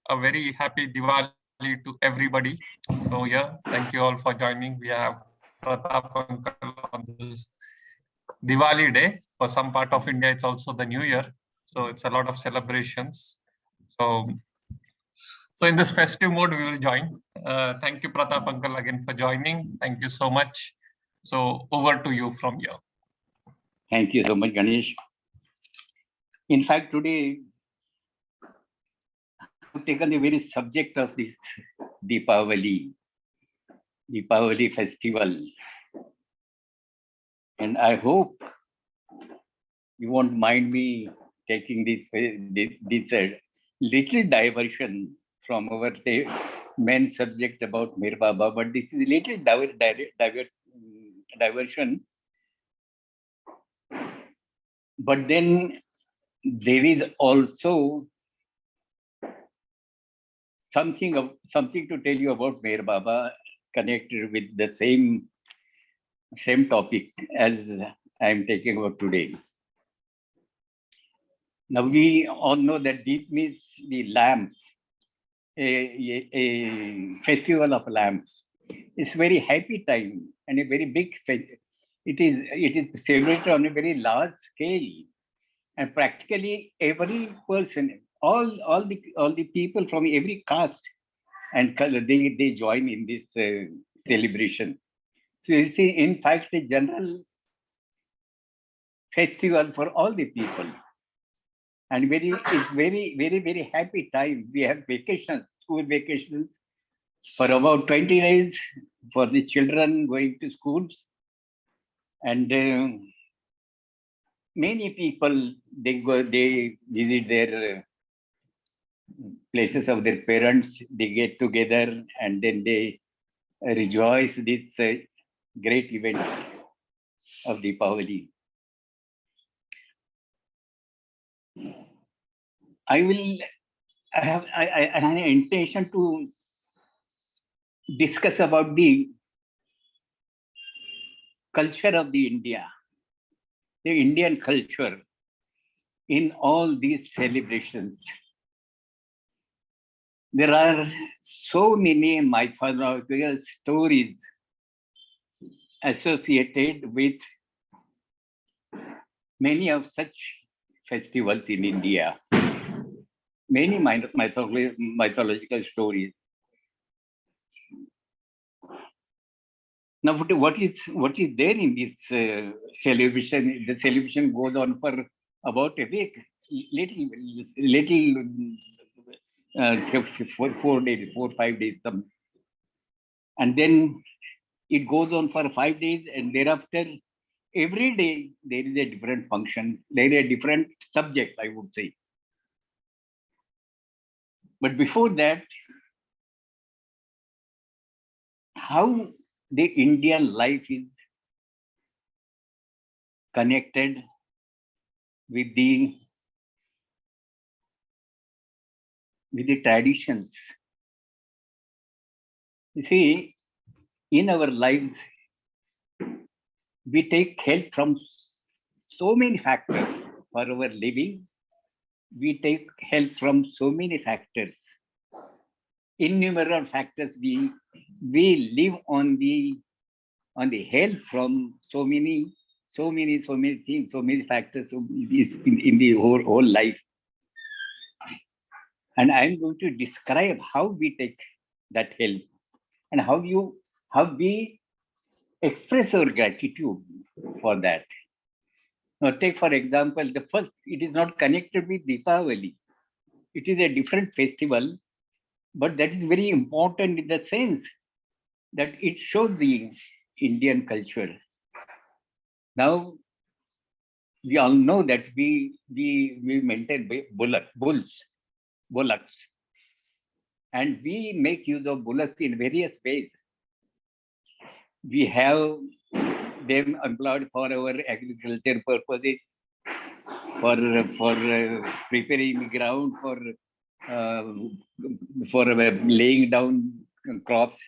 a very happy Diwali to everybody. So yeah, thank you all for joining. We have Pratap Uncle on this Diwali day. For some part of India, it's also the New Year. So it's a lot of celebrations. So so in this festive mode, we will join. Thank you, Pratap Uncle, again for joining. Thank you so much. So over to you from here. Thank you so much, Ganesh. In fact, today I've taken the very subject of this Deepavali festival. And I hope you won't mind me taking this little diversion from our main subject about Mir Baba, but this is a little diversion. But then there is also something to tell you about Mir Baba connected with the same topic as I am taking about today. Now we all know that Deep means the lamp, a festival of lamps. It's very happy time and a very big festival. It is celebrated on a very large scale, and practically every person, all the people from every caste and color, they join in this celebration. So you see, in fact, a general festival for all the people, and it's very happy time. We have vacations, school vacations for about 20 days for the children going to schools, and many people they visit their places of their parents. They get together and then they rejoice this great event of Deepavali. I have an intention to discuss about the culture of the Indian culture in all these celebrations. There are so many mythological stories associated with many of such festivals in India. Many mythological stories. Now, what is there in this celebration? The celebration goes on for about a week, little 4 days, 5 days, and then it goes on for 5 days, and thereafter, every day there is a different function. There is a different subject, I would say. But before that, how the Indian life is connected with the traditions. You see, in our lives, we take help from so many factors for our living. We take help from so many factors. Innumerable factors. We live on the help from so many things, so many factors in the whole life. And I'm going to describe how we take that help and how we express our gratitude for that. Now, take for example, the first, it is not connected with Deepavali. It is a different festival, but that is very important in the sense that it shows the Indian culture. Now, we all know that we maintain bullocks, and we make use of bullocks in various ways. We have them employed for our agriculture purposes, for preparing the ground, for laying down crops,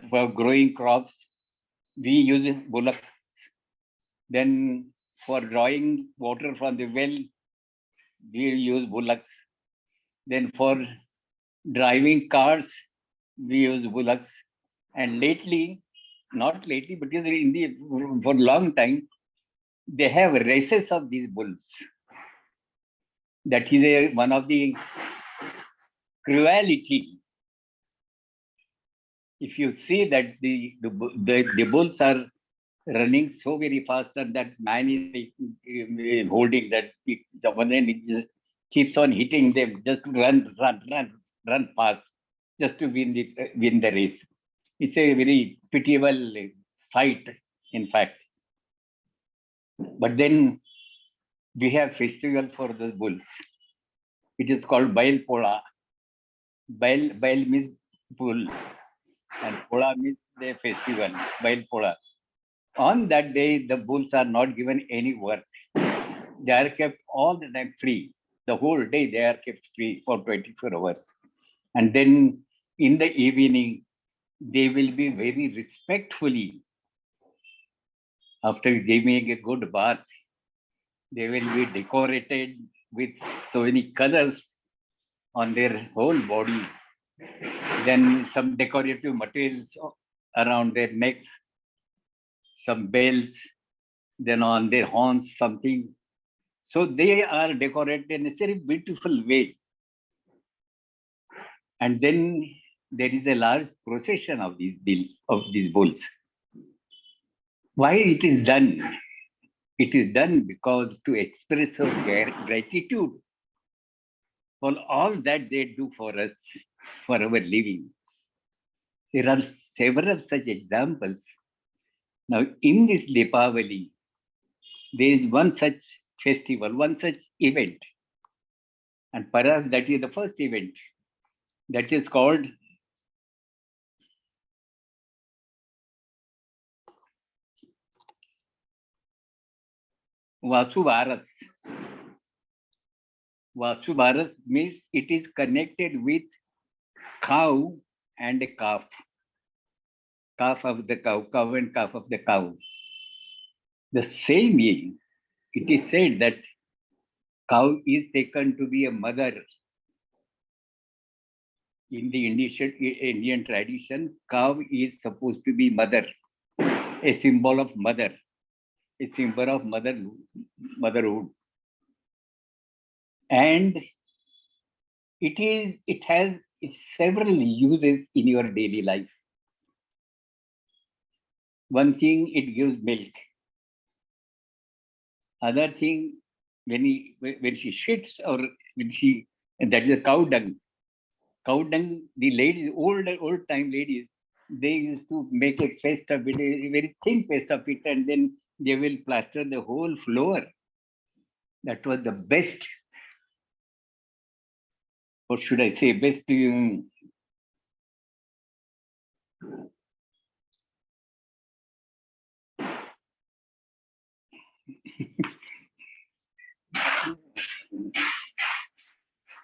for growing crops. We use bullocks. Then for drawing water from the well, we use bullocks. Then for driving cars, we use bullocks. And lately, not lately, but in the for a long time, they have races of these bulls. That is one of the cruelty. If you see that the bulls are running so very fast and that man is holding that someone and he just keeps on hitting them, just run fast, just to win the race. It's a very pitiable sight, in fact. But then we have festival for the bulls. It is called Bail Pola. Bail means bull, and Pola means the festival, Bail Pola. On that day, the bulls are not given any work. They are kept all the time free. The whole day they are kept free for 24 hours. And then in the evening, they will be very respectfully, after giving a good bath, they will be decorated with so many colors on their whole body. Then some decorative materials around their necks, some bells, then on their horns, something. So they are decorated in a very beautiful way. And then there is a large procession of these bulls. Why it is done? It is done because to express our gratitude for all that they do for us, for our living. There are several such examples. Now, in this Deepavali, there is one such festival, one such event. And perhaps that is the first event that is called Vasubharat. Vasubharat means it is connected with cow and a calf. Calf of the cow, cow and calf of the cow. The same way, it is said that cow is taken to be a mother. In the Indian tradition, cow is supposed to be mother, a symbol of mother, a symbol of motherhood. And it has several uses in your daily life. One thing, it gives milk. Other thing, when she shits or when she, that is a cow dung. Cow dung, the ladies, old time ladies, they used to make a paste of it, a very thin paste of it, and then they will plaster the whole floor. That was the best, what should I say, best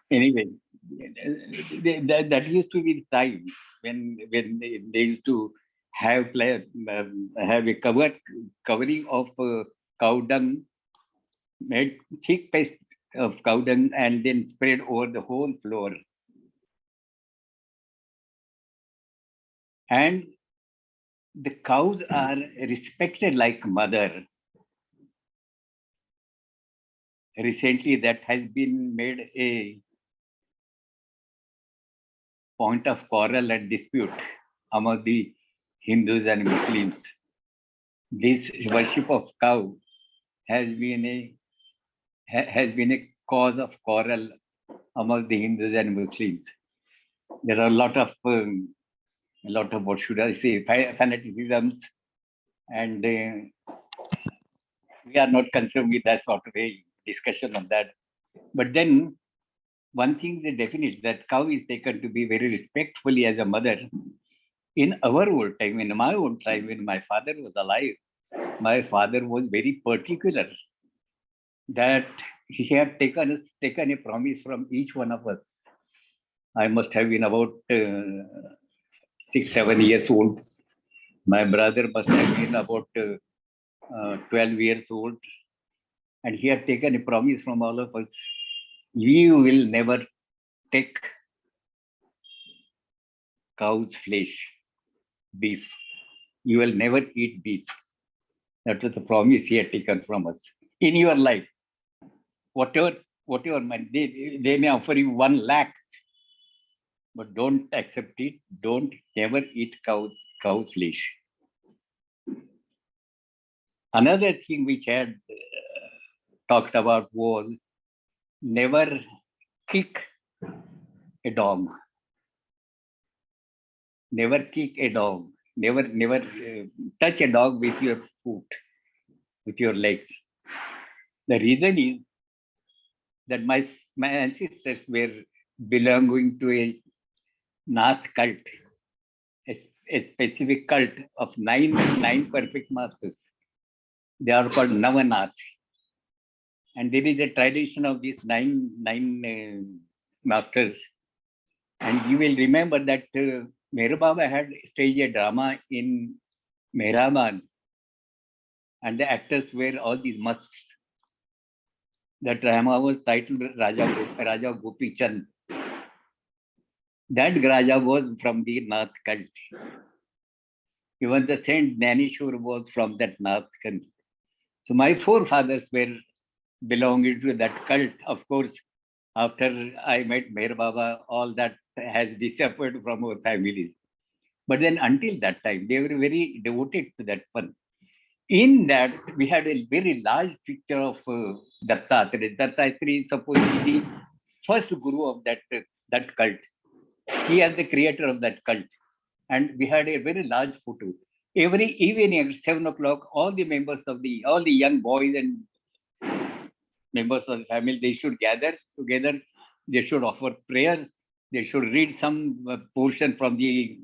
anyway, that used to be the time when they used to have a covering of cow dung, made thick paste of cow dung and then spread over the whole floor. And the cows are respected like mother. Recently, that has been made a point of quarrel and dispute among the Hindus and Muslims. This worship of cow has been a cause of quarrel among the Hindus and Muslims. There are a lot of what should I say, fanaticisms, and we are not concerned with that sort of a discussion on that. But then one thing is definite, that cow is taken to be very respectfully as a mother. In our old time, in my old time, when my father was alive, my father was very particular that he had taken a promise from each one of us. I must have been about 6-7 years old. My brother must have been about 12 years old. And he had taken a promise from all of us. We will never take cow's flesh, beef. You will never eat beef. That was the promise he had taken from us. In your life, whatever they may offer you 1 lakh, but don't accept it. Don't never eat cow flesh. Another thing which I had talked about was never kick a dog. Never kick a dog. Never touch a dog with your foot, with your legs. The reason is that my ancestors were belonging to a Nath cult, a specific cult of nine perfect masters. They are called Navanath. And there is a tradition of these nine masters. And you will remember that Meher Baba had staged a drama in Mehrabad. And the actors were all these musts. The drama was titled Raja Gopi Chand. That Raja was from the Nath cult. Even the Saint Nanishur was from that Nath cult. So my forefathers were belonging to that cult. Of course, after I met Meher Baba, all that has disappeared from our families. But then until that time, they were very devoted to that fun. In that, we had a very large picture of Dattatreya. Dattatreya is supposed to be the first guru of that cult. He is the creator of that cult. And we had a very large photo. Every evening at 7 o'clock, all the young boys and members of the family, they should gather together. They should offer prayers. They should read some portion from the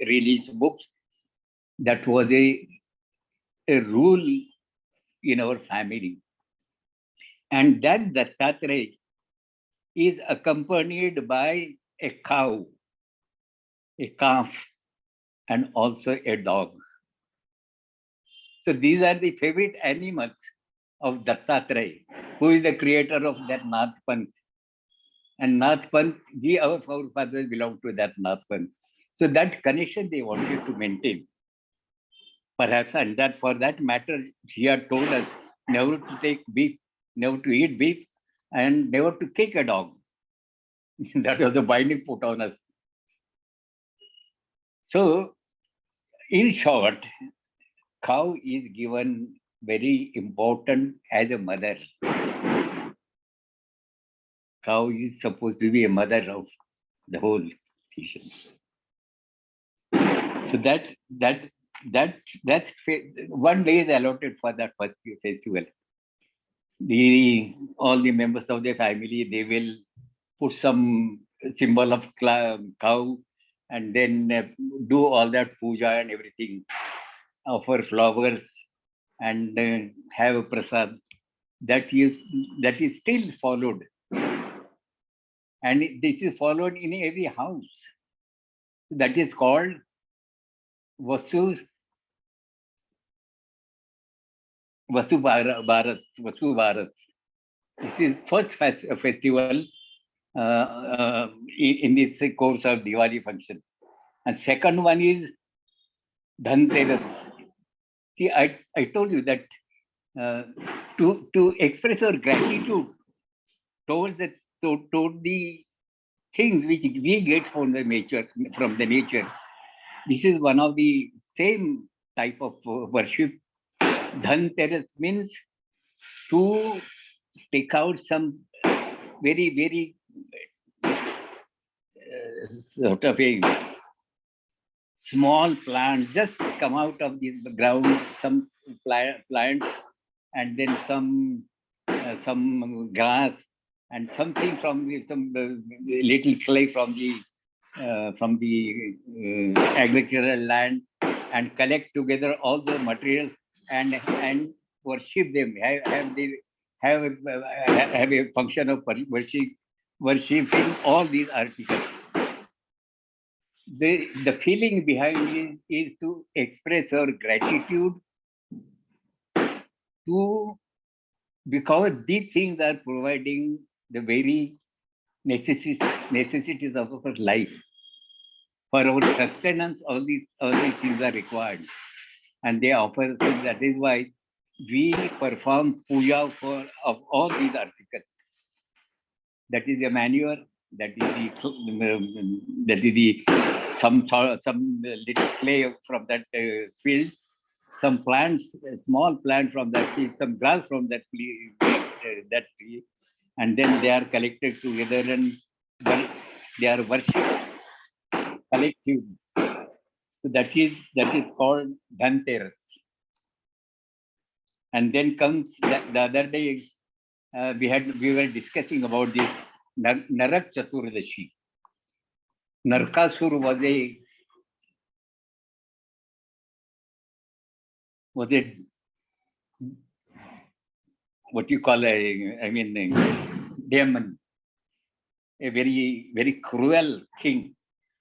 religious books. That was a rule in our family. And that Dattatreya is accompanied by a cow, a calf, and also a dog. So these are the favorite animals of Dattatreya, who is the creator of that Nath Panth. And Nath Panth, our forefathers belong to that Nath Panth. So that connection they wanted to maintain. Perhaps, and that for that matter, he had told us never to take beef, never to eat beef, and never to kick a dog. That was the binding put on us. So, in short, cow is given very important as a mother. Cow is supposed to be a mother of the whole nation. So that's 1 day is allotted for that first festival. All the members of the family, they will put some symbol of cow and then do all that puja and everything, offer flowers and have a prasad. That is still followed. And this is followed in every house. That is called Vasu Bharat. This is first festival in this course of Diwali function. And second one is Dhanteras. See, I told you that to express our gratitude towards the things which we get from the nature. This is one of the same type of worship. Dhanteras means to take out some very, very sort of a small plants, just come out of the ground, some plants, and then some grass, and something from some little clay from the agricultural land, and collect together all the materials and worship them. Have a function of worshiping all these articles. The feeling behind it is to express our gratitude because these things are providing the very necessities of our life. For our sustenance, all these things are required. And they offer, so that is why we perform puja of all these articles. That is a manure, that is the some little clay from that field, some plants, a small plant from that field, some grass from that tree, and then they are collected together and they are worshipped collectively. So that is called Dhanteras. And then comes the other day, we were discussing about this Narak Chaturdashi. Narkasur was a what you call a demon, a very cruel king,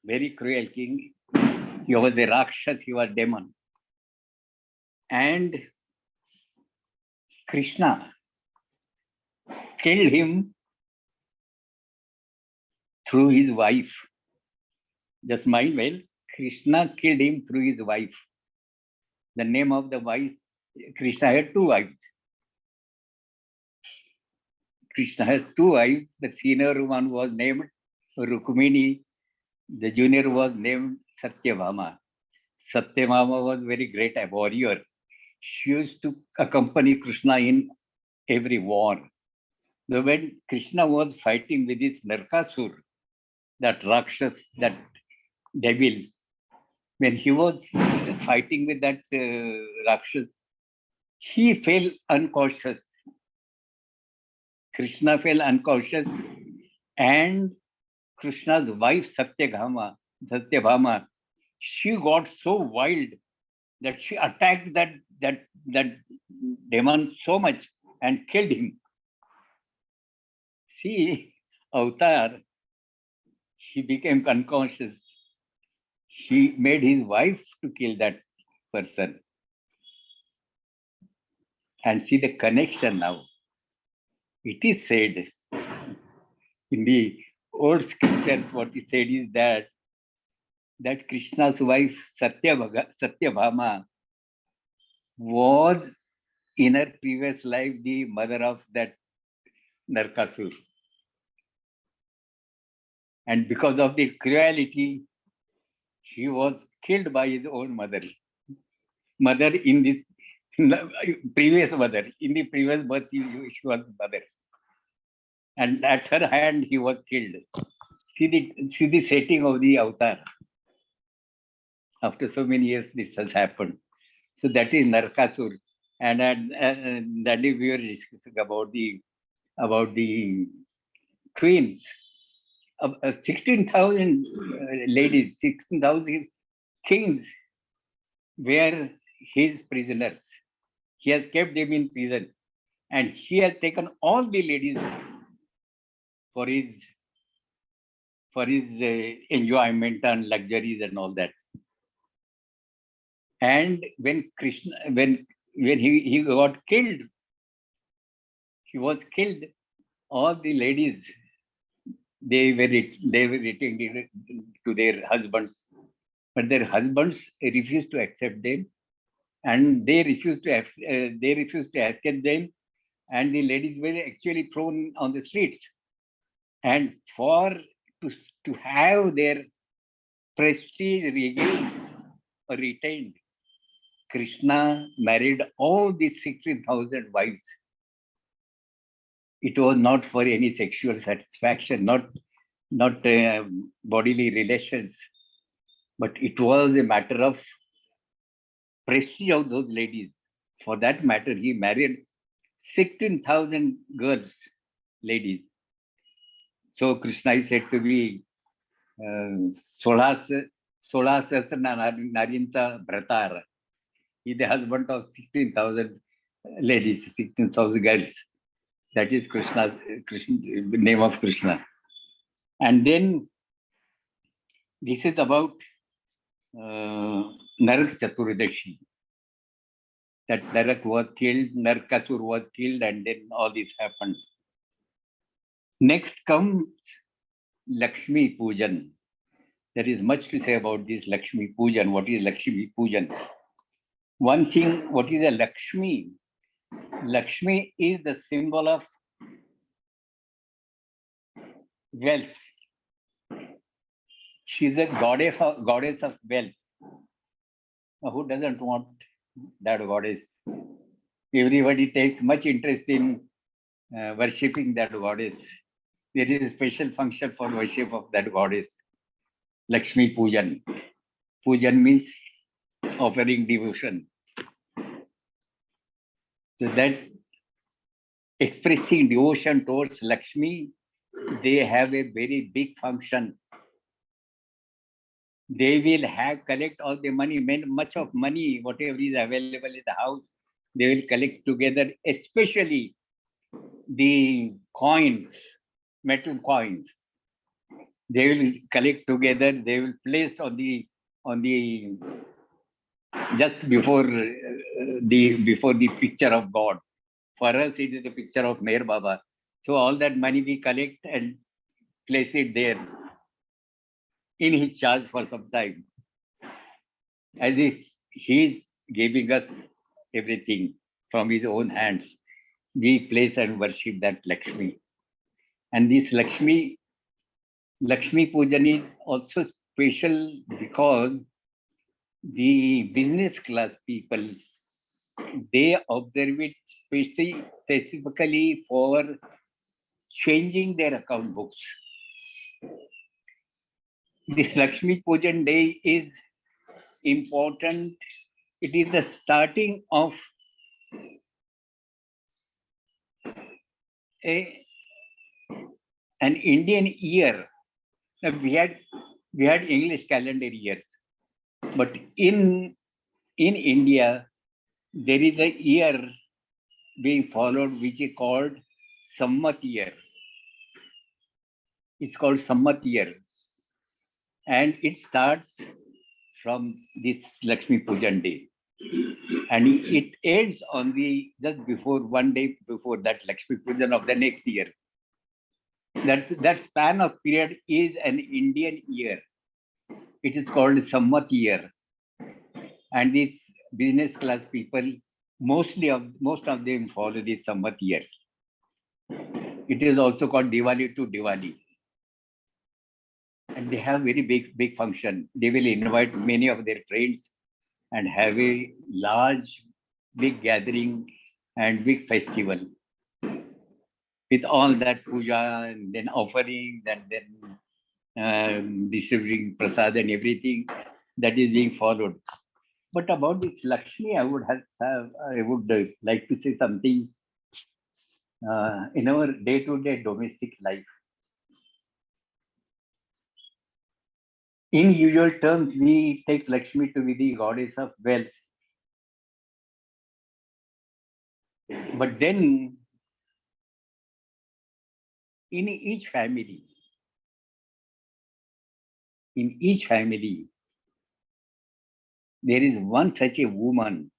very cruel king. He was a Rakshas, he was demon. And Krishna killed him through his wife. Just mind well, Krishna killed him through his wife. The name of the wife, Krishna had two wives. Krishna has two wives. The senior one was named Rukmini. The junior was named Satyabhama. Satyabhama was very great a warrior. She used to accompany Krishna in every war. So when Krishna was fighting with this Narkasur, that Rakshas, that devil, when he was fighting with that Rakshas, he fell unconscious. Krishna fell unconscious, and Krishna's wife Satyabhama, she got so wild that she attacked that demon so much and killed him. See, Avatar, he became unconscious. He made his wife to kill that person. And see the connection now. It is said in the old scriptures, what is said is that Krishna's wife Satyabhama was in her previous life the mother of that Narkasur. And because of the cruelty, he was killed by his own mother. Mother in this previous mother. In the previous birth, she was mother. And at her hand, he was killed. See the setting of the avatar. After so many years, this has happened. So that is Narkasur. And that day we were discussing about the queens. 16,000 ladies, 16,000 kings were his prisoners. He has kept them in prison. And he has taken all the ladies for his enjoyment and luxuries and all that. And when he got killed, he was killed. All the ladies, they were returned to their husbands, but their husbands refused to accept them, and they refused to accept them, and the ladies were actually thrown on the streets. And to have their prestige regained or retained, Krishna married all these 16,000 wives. It was not for any sexual satisfaction, not bodily relations, but it was a matter of prestige of those ladies. For that matter, he married 16,000 girls, ladies. So Krishna is said to be Solasastra Narinta Bhratar. He is the husband of 16,000 ladies, 16,000 girls. That is the name of Krishna. And then this is about Narak Chaturdashi. That Narak was killed, Narkasur was killed, and then all this happened. Next comes Lakshmi Pujan. There is much to say about this Lakshmi Pujan. What is Lakshmi Pujan? One thing, what is a Lakshmi? Lakshmi is the symbol of wealth. She's a goddess of wealth. Now, who doesn't want that goddess? Everybody takes much interest in worshipping that goddess. There is a special function for worship of that goddess, Lakshmi Pujan. Pujan means offering devotion. So that expressing devotion towards Lakshmi, they have a very big function. They will collect all the money, much of money, whatever is available in the house, they will collect together, especially the coins, metal coins. They will collect together, they will place on the just before the picture of God. For us, it is the picture of Meher Baba. So all that money we collect and place it there in his charge for some time, as if he is giving us everything from his own hands. We place and worship that Lakshmi. And this Lakshmi Pujan is also special because the business class people, they observe it specifically for changing their account books. This Lakshmi Pujan day is important. It is the starting of an Indian year. We had English calendar years, but in India there is a year being followed which is called Sammat year. It's called Sammat year, and it starts from this Lakshmi Pujan day, and it ends on just before, one day before that Lakshmi Pujan of the next year. That span of period is an Indian year. It is called Sammat year, and these business class people, most of them follow this Sammat year. It is also called Diwali to Diwali, and they have very big function. They will invite many of their friends and have a large, big gathering and big festival with all that puja and then offering and then distributing prasad and everything that is being followed. But about this Lakshmi, I would like to say something in our day-to-day domestic life. In usual terms, we take Lakshmi to be the goddess of wealth. But then, in each family, there is one such a woman.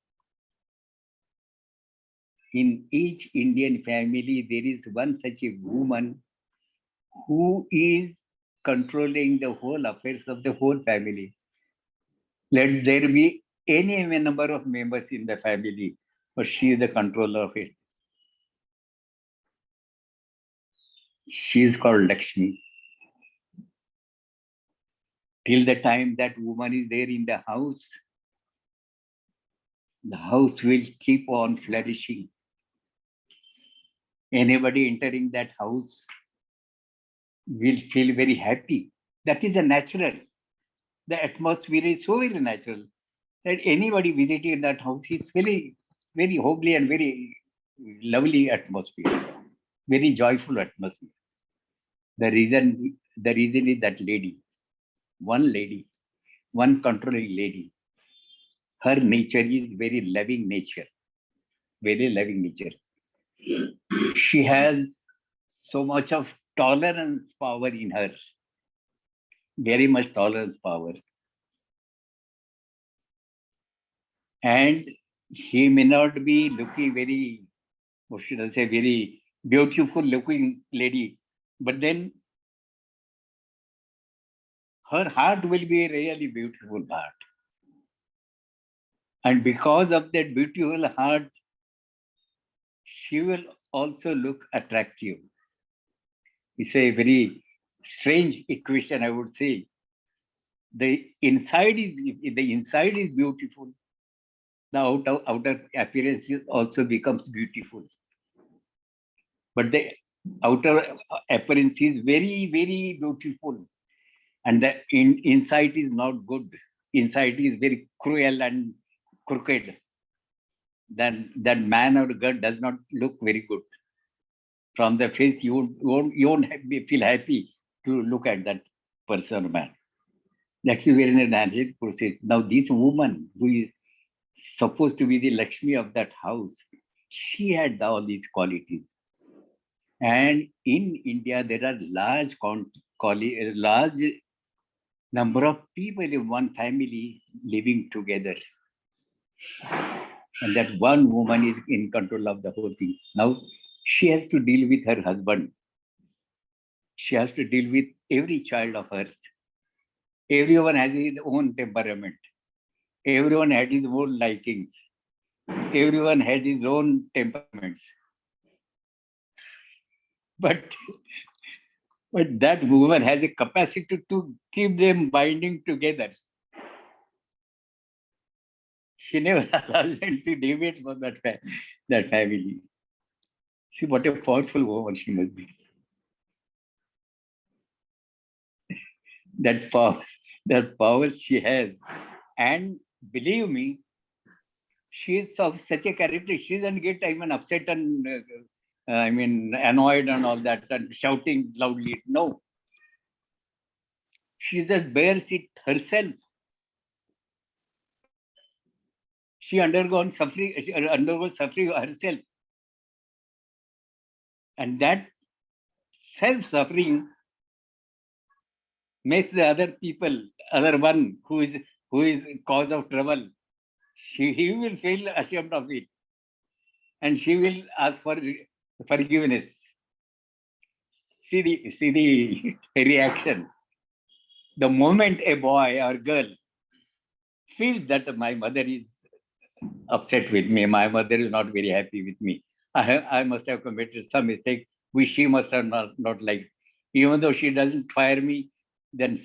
In each Indian family, there is one such a woman who is controlling the whole affairs of the whole family. Let there be any number of members in the family, but she is the controller of it. She is called Lakshmi. Till the time that woman is there in the house will keep on flourishing. Anybody entering that house will feel very happy. That is a natural. The atmosphere is so very natural that anybody visiting that house is very, very homely and very lovely atmosphere, very joyful atmosphere. The reason is that one controlling lady, her nature is very loving nature. She has so much of tolerance power in her, very much tolerance power. And she may not be looking very, what should I say, very beautiful looking lady, but then her heart will be a really beautiful heart. And because of that beautiful heart, she will also look attractive. It's a very strange equation, I would say. The inside is beautiful. The outer appearance also becomes beautiful. But the outer appearance is very, very beautiful. And the inside is not good. Inside is very cruel and crooked. Then that man or girl does not look very good. From the face, you won't feel happy to look at that person or man. That's a very natural process. Now, this woman who is supposed to be the Lakshmi of that house, she had all these qualities. And in India, there are large number of people in one family living together. And that one woman is in control of the whole thing. Now, she has to deal with her husband. She has to deal with every child of hers. Everyone has his own temperament. Everyone had his own likings. Everyone had his own temperaments. But that woman has a capacity to keep them binding together. She never allows them to deviate from that family. See what a powerful woman she must be. That power she has. And believe me, she is of such a character, she doesn't get even upset and annoyed and all that and shouting loudly. No. She just bears it herself. She undergoes suffering herself. And that self-suffering makes the other one who is cause of trouble, he will feel ashamed of it. And she will ask for forgiveness. See the reaction. The moment a boy or girl feels that my mother is upset with me, my mother is not very happy with me, I must have committed some mistake which she must have not liked. Even though she doesn't fire me, then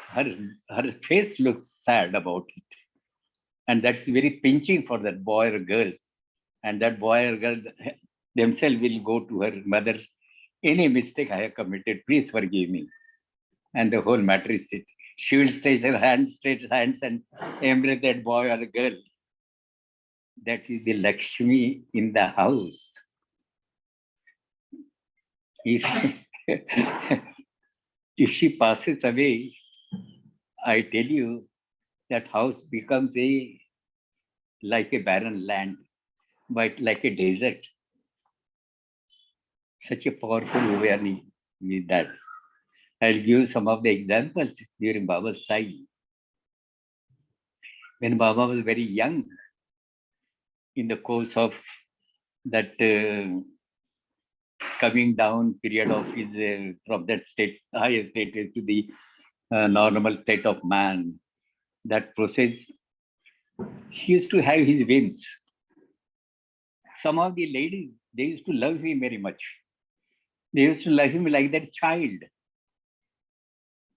her face looks sad about it. And that's very pinching for that boy or girl. And that boy or girl themselves will go to her mother, any mistake I have committed, please forgive me. And the whole matter is it. She will stretch her hands and embrace that boy or girl. That is the Lakshmi in the house. If she passes away, I tell you, that house becomes like a barren land, but like a desert. Such a powerful awareness with that. I'll give some of the examples during Baba's time. When Baba was very young, in the course of that coming down period of his from that higher state to the normal state of man, that process, he used to have his whims. Some of the ladies, they used to love him very much. They used to love him like that child.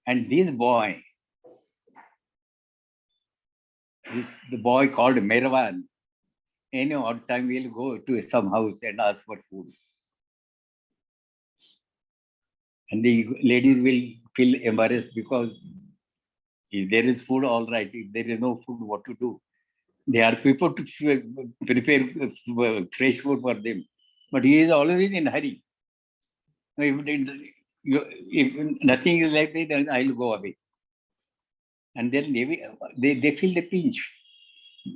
And this boy, the boy called Merwan, any odd time will go to some house and ask for food. And the ladies will feel embarrassed because if there is food, all right. If there is no food, what to do? They are people to prepare fresh food for them. But he is always in a hurry. If nothing is like that, then I'll go away. And then they feel the pinch.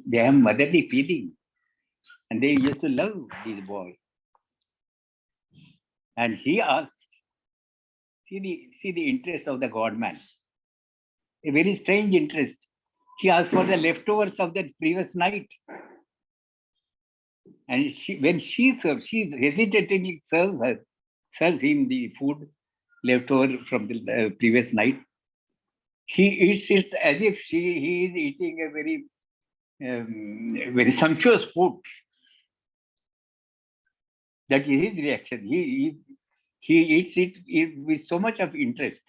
They have motherly feeling. And they used to love this boy. And he asked, see the interest of the God man. A very strange interest. He asked for the leftovers of that previous night. And when she serves, she hesitatingly serves him the food left over from the previous night. He eats it as if he is eating a very sumptuous food. That is his reaction. He eats it with so much of interest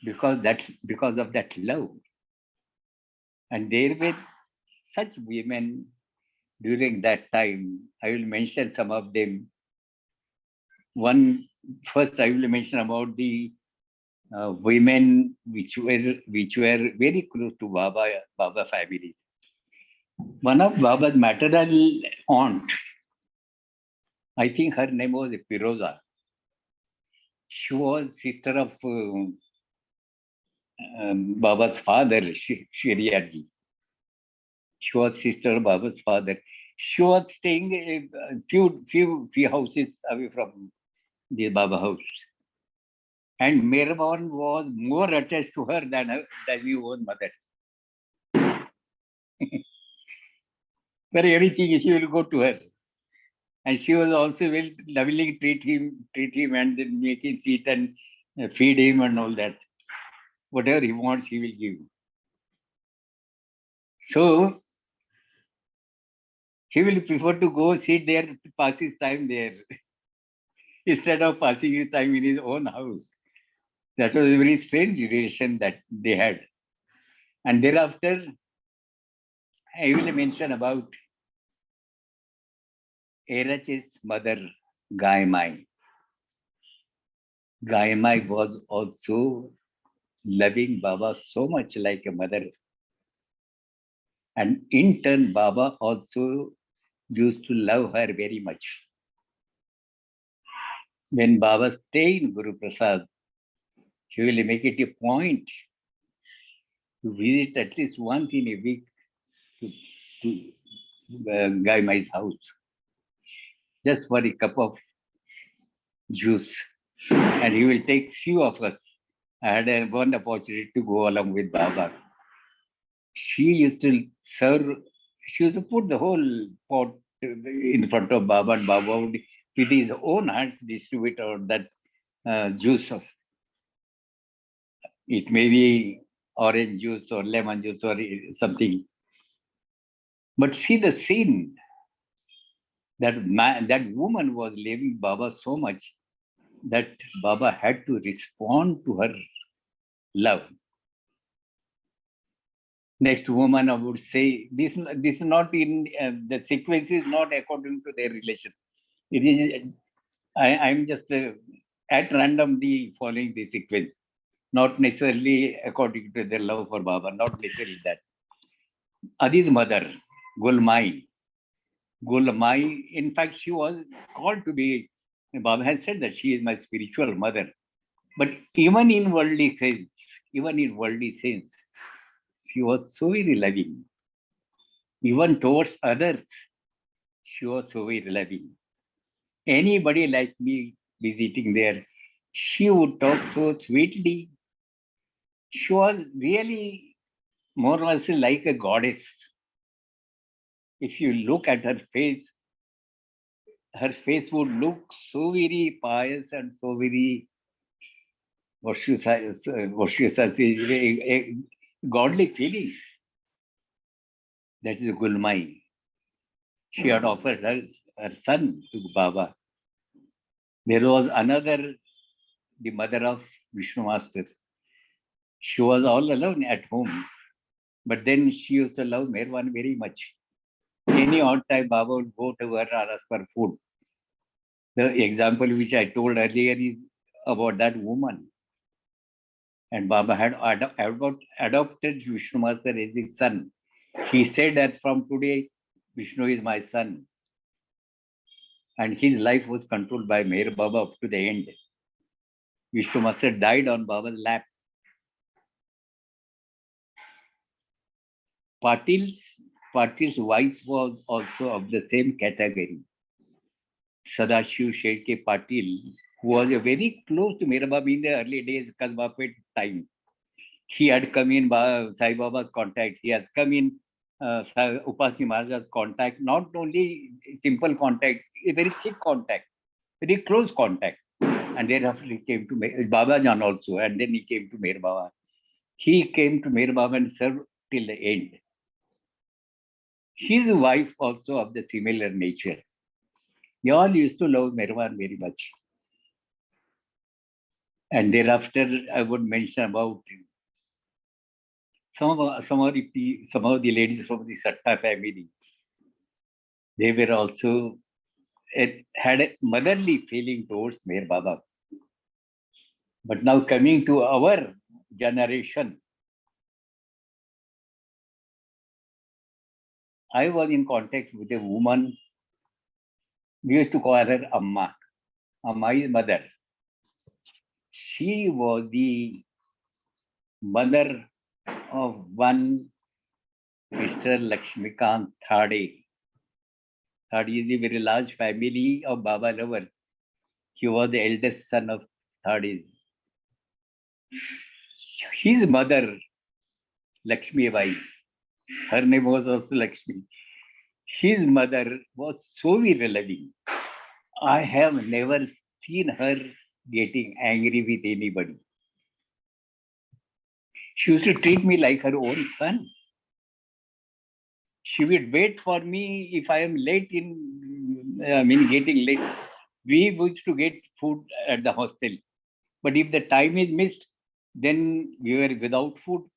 because of that love. And there were such women during that time. I will mention some of them. First, I will mention about the women which were very close to Baba family. One of Baba's maternal aunt, I think her name was Firoza. She was sister of Baba's father, Shriyarji. She was sister of Baba's father. She was staying a few houses away from the Baba house. And Mirban was more attached to her than his own mother. For everything, she will go to her. And she was also will lovingly treat him and then make him sit and feed him and all that. Whatever he wants, he will give. So he will prefer to go sit there, pass his time there, instead of passing his time in his own house. That was a very strange relation that they had. And thereafter, I will mention about Erach's mother, Gaimai. Gaimai was also loving Baba so much like a mother. And in turn, Baba also used to love her very much. When Baba stayed in Guru Prasad, he will make it a point to visit at least once in a week to Gaimai's house, just for a cup of juice. And he will take few of us. I had one opportunity to go along with Baba. She used to put the whole pot in front of Baba, and Baba would, with his own hands, distribute out that juice of. It may be orange juice or lemon juice or something. But see the scene. That woman was loving Baba so much that Baba had to respond to her love. Next woman, I would say, this is not in the sequence is not according to their relation. It is. I'm just at random following the sequence, not necessarily according to their love for Baba, not necessarily that. Adi's mother, Gulmai. Gulmai, in fact, she was called to be. Baba has said that she is my spiritual mother. But even in worldly sense, she was so very loving. Even towards others, she was so very loving. Anybody like me visiting there, she would talk so sweetly. She was really more or less like a goddess. If you look at her face would look so very pious and so very a godly feeling. That is Gulmai. She had offered her son to Baba. There was another, the mother of Vishnu Master. She was all alone at home. But then she used to love Mirban very much. Any odd time, Baba would go to her and ask for food. The example which I told earlier is about that woman. And Baba had adopted Vishnu Master as his son. He said that from today, Vishnu is my son. And his life was controlled by Meher Baba up to the end. Vishnu Master died on Baba's lap. Patil's wife was also of the same category. Sadashiv Shedke Patil, who was very close to Meher Baba in the early days, Kasbapet time. He had come in Sai Baba's contact. He has come in Upasni Maharaja's contact. Not only simple contact, a very thick contact, very close contact. And thereafter he came to Baba Jan also, and then he came to Meher Baba. He came to Meher Baba and served till the end. His wife also of the similar nature. They all used to love Meher Baba very much. And thereafter, I would mention about some of the ladies from the Satta family. They were also had a motherly feeling towards Meher Baba. But now coming to our generation, I was in contact with a woman. We used to call her Amma. Amma is mother. She was the mother of one Mr. Lakshmikant Thade. Thade is a very large family of Baba lovers. He was the eldest son of Thade. His mother, Lakshmi Bai, her name was also Lakshmi. His mother was so very loving. I have never seen her getting angry with anybody. She used to treat me like her own son. She would wait for me if I am late getting late. We used to get food at the hostel. But if the time is missed, then we were without food.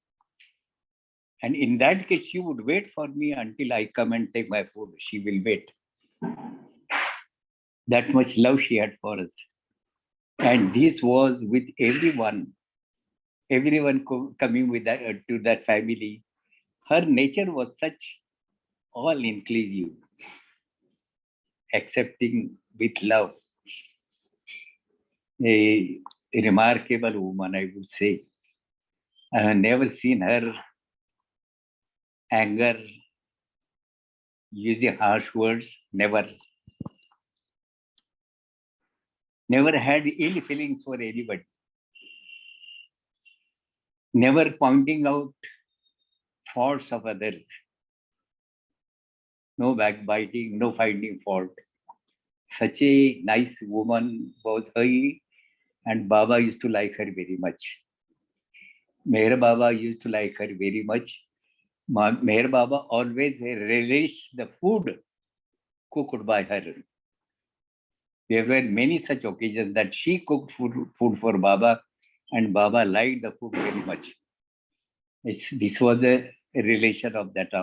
And in that case, she would wait for me until I come and take my food. She will wait. That much love she had for us. And this was with everyone coming with that to that family. Her nature was such all inclusive, accepting with love. A remarkable woman, I would say. I have never seen her anger, using harsh words, never. Never had ill feelings for anybody. Never pointing out faults of others. No backbiting, no finding fault. Such a nice woman was her, and Baba used to like her very much. Meher Baba used to like her very much. Meher Baba always relished the food cooked by her. There were many such occasions that she cooked food for Baba, and Baba liked the food very much. This was the relation of that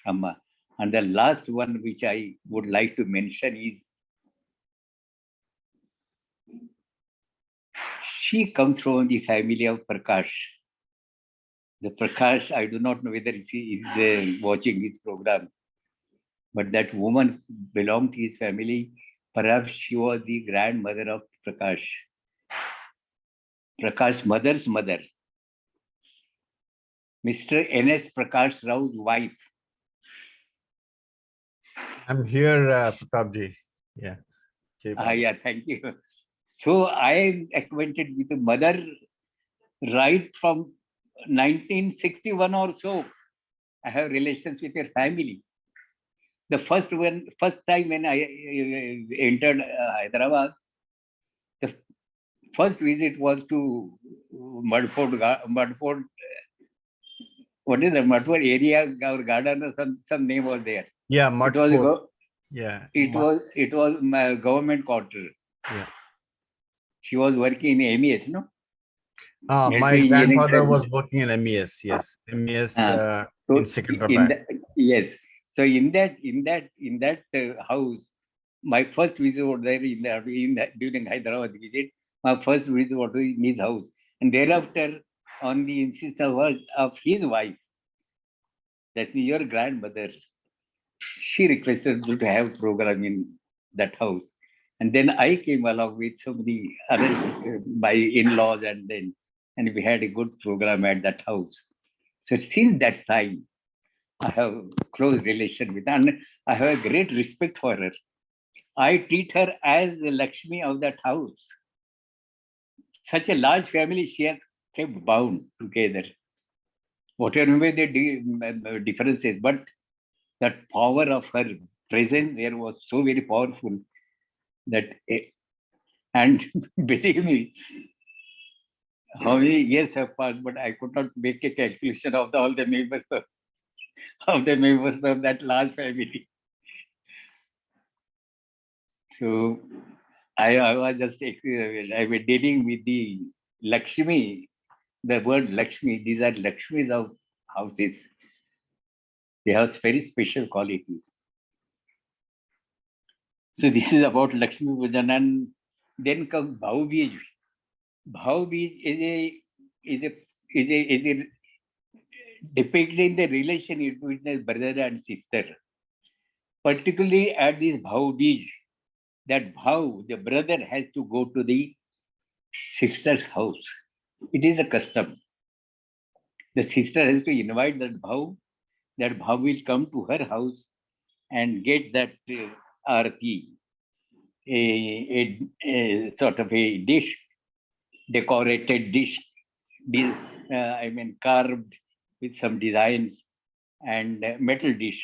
Amma. And the last one which I would like to mention is she comes from the family of Prakash. The Prakash, I do not know whether she is watching this program, but that woman belonged to his family. Perhaps she was the grandmother of Prakash. Prakash's mother's mother. Mr. N.S. Prakash Rao's wife. I'm here, Pratapji. Yeah. Yeah, thank you. So I am acquainted with the mother right from 1961 or so. I have relations with her family. The first time when I entered Hyderabad, the first visit was to Mudford. What is the Mudford area or garden or some name was there? Yeah, Mudford. Yeah. It was my government quarter. Yeah. She was working in MES, no? My grandfather was working in MES. Yes, MES in Secunderabad. Yes. So in that house, my first visit was there during Hyderabad visit. My first visit was in his house, and thereafter, on the insistence of his wife, that's your grandmother, she requested to have program in that house, and then I came along with some of the other my in-laws, and we had a good program at that house. So since that time, I have close relation with her, and I have a great respect for her. I treat her as the Lakshmi of that house. Such a large family, she has kept bound together. Whatever may the differences, but that power of her presence there was so very powerful that, and believe me, how many years have passed, but I could not make a calculation of all the members of that large family. So I was just I was dealing with the Lakshmi, the word Lakshmi. These are Lakshmis of houses. They have very special qualities. So this is about Lakshmi Pujan, and then comes Bhau Bij. Bhau Bij is a depicting the relation between the brother and sister. Particularly at this Bhau Bij, that Bhau, the brother, has to go to the sister's house. It is a custom. The sister has to invite that Bhau will come to her house and get that arati, a sort of a dish, decorated dish, carved with some designs, and metal dish,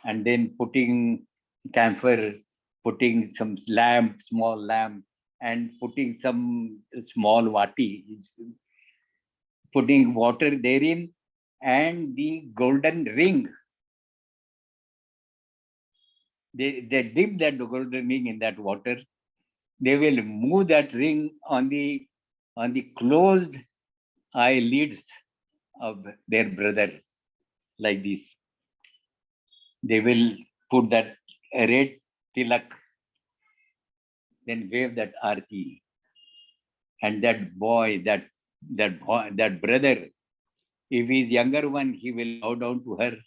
and then putting camphor, putting some lamp, small lamp, and putting some small vati, putting water therein, and the golden ring. They dip that golden ring in that water. They will move that ring on the closed eyelids of their brother, like this. They will put that red tilak, then wave that arti, and that boy, that brother, if he is younger one, he will bow down to her.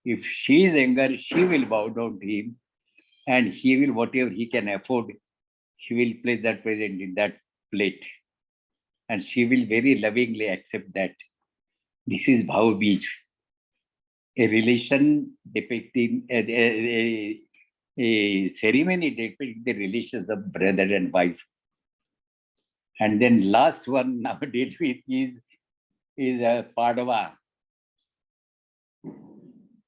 If she is younger, she will bow down to him, and he will, whatever he can afford, he will place that present in that plate, and she will very lovingly accept that. This is Bhau Bij, a relation depicting a ceremony depicting the relations of brother and wife. And then last one nowadays is Padwa.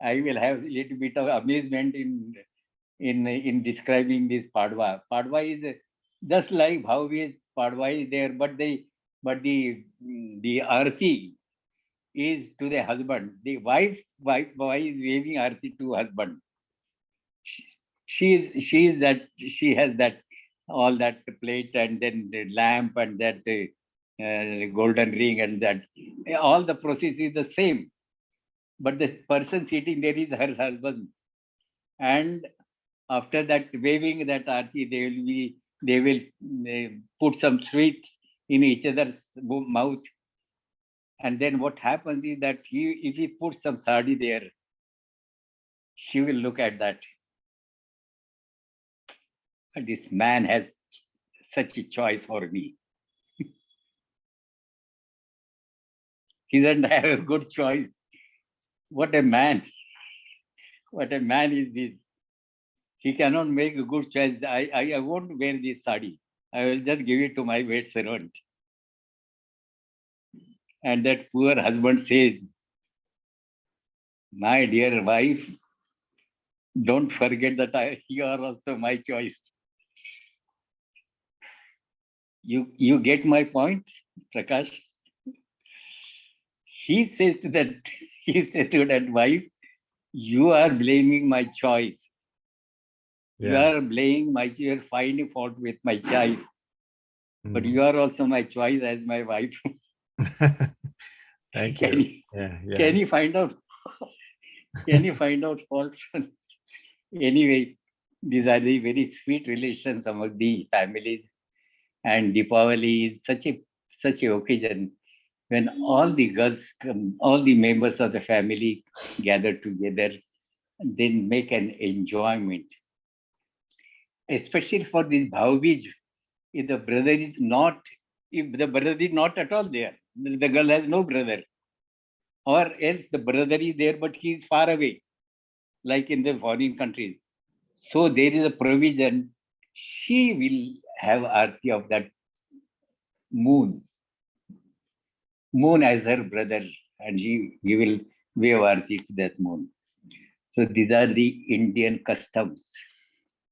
I will have a little bit of amazement in describing this Padwa. Padwa is just like Bhau Bij. Padwa is there, but the arti is to the husband. The wife is waving arti to husband. She has that all that plate, and then the lamp, and that golden ring, and that all the process is the same, but the person sitting there is her husband. And after that waving that arti, they will put some sweet in each other's mouth. And then what happens is that if he puts some sari there, she will look at that. And this man has such a choice for me. He doesn't have a good choice. What a man. What a man is this. He cannot make a good choice. I won't wear this sari. I will just give it to my maid servant. And that poor husband says, my dear wife, don't forget that you are also my choice. You get my point, Prakash? He says to that wife, you are blaming my choice. Yeah. You are blaming you are finding fault with my choice. But you are also my choice as my wife. Thank you. Can you find out? Can you find out fault? Anyway, these are the very sweet relations among the families. And Deepavali is such a occasion when all the girls, all the members of the family gather together, and then make an enjoyment. Especially for this Bhau Bij, if the brother is not at all there, the girl has no brother, or else the brother is there but he is far away, like in the foreign countries. So there is a provision. She will have arti of that moon as her brother, and he will wave arti to that moon. So these are the Indian customs.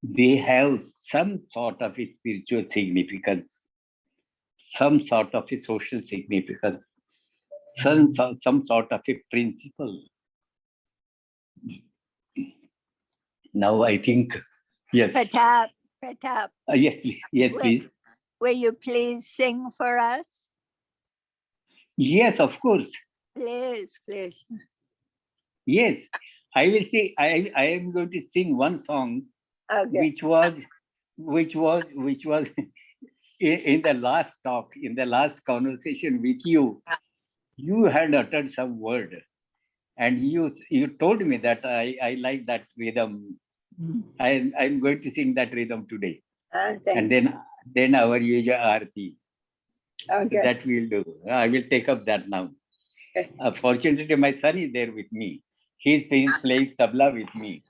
They have some sort of a spiritual significance, some sort of a social significance, some sort of a principle. Now I think, yes. Pratap. Yes, please. Yes, please. Will you please sing for us? Yes, of course. Please. Yes, I will sing. I am going to sing one song, Okay. which was in the last talk, in the last conversation with you. You had uttered some word, and you told me that I like that rhythm. I'm going to sing that rhythm today, and then our usual Aarti. Okay. That we'll do. I will take up that now. Okay. Fortunately, my son is there with me. He's playing tabla with me.